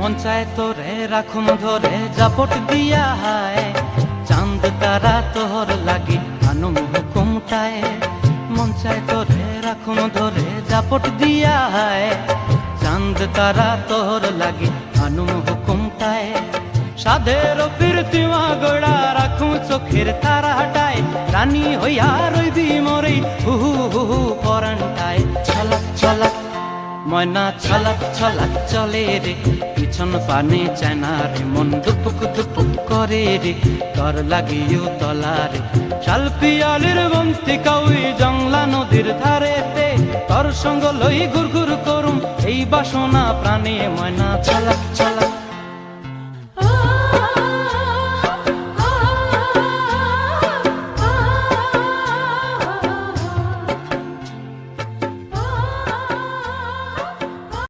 মন চায় তোরে রাখুম ধরে জাপট দিয়া হায়, চাঁদ তারা তোর লাগি আনুম হুকুমটায়। মন চায় তোরে রাখুম ধরে জাপট দিয়া হায়, চাঁদ তারা তোর লাগি আনুম হুকুমটায়। সাধের প্রীতিমা গোড়া রাখুম চোখের তারা হাটায়, রানী হইয়া রইবি মোরে হুহু হুহু পরান্টায়। ছলাক ছলাক ময়না ছলাক ছলাক চলে রে, পিছন পানে চায়না রে, মন দুপুক দুপুক করে রে, তর লাগিও তলারে। শালপিয়ালির বন্তি কাউই জংলা নদীর ধারেতে, তর সঙ্গ লই ঘুর ঘুর করুম এই বাসনা প্রাণে। ময়না ছলাক ছলাক